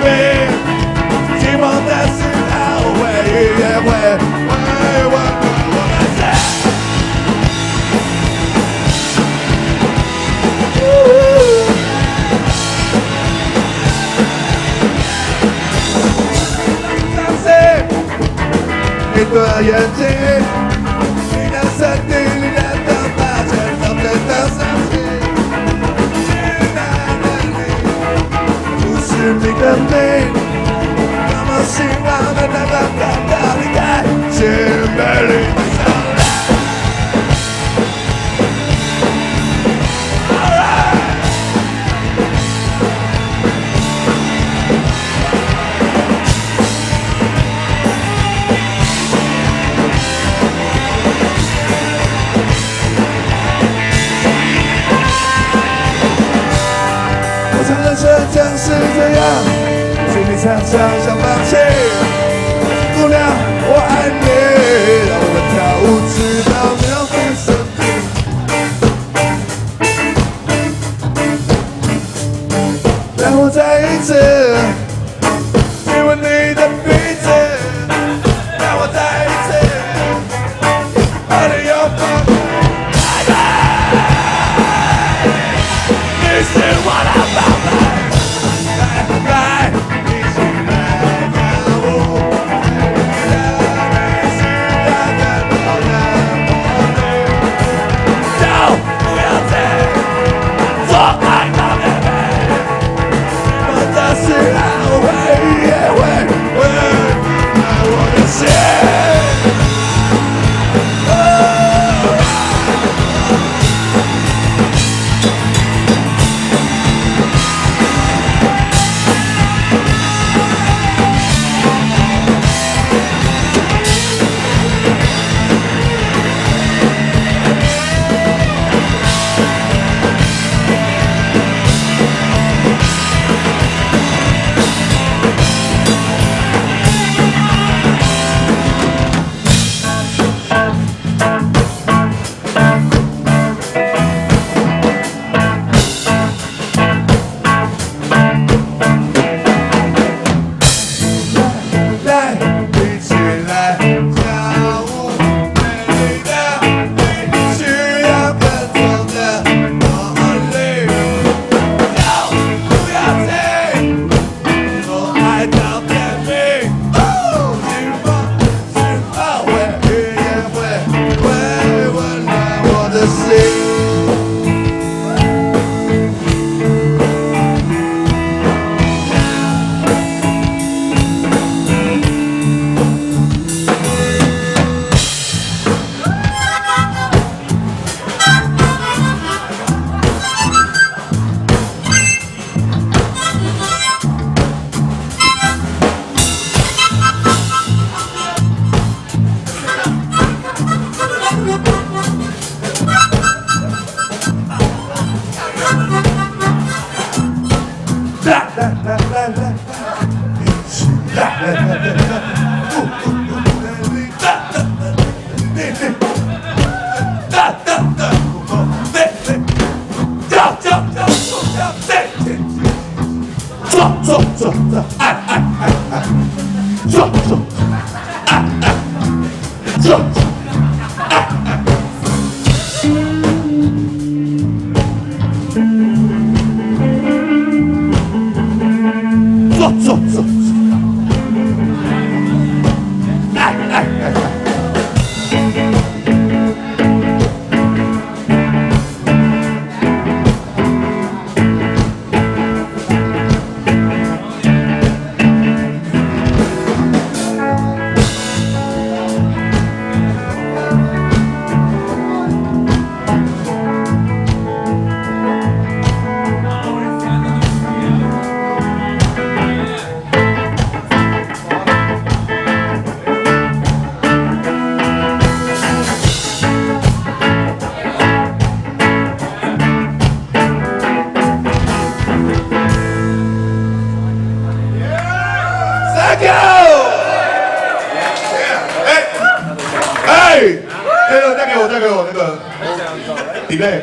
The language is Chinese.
命，希望的是他会也会为我的死。相信你的眼睛，你的身体，你的头发，全都真的相信。是你的命，那么希望的离开，是美丽的笑脸。我承认世界是这样，心里常常想放弃。姑娘，我爱你，让我们跳舞直到秒变身体。让我再一次亲吻你的鼻子，让我再一次把你拥抱。你是我的宝贝，来，一起来跳舞，让你需要更多的魔力。就不要再做爱的妹妹，我的时候会也会我的心。再给我那个 delay。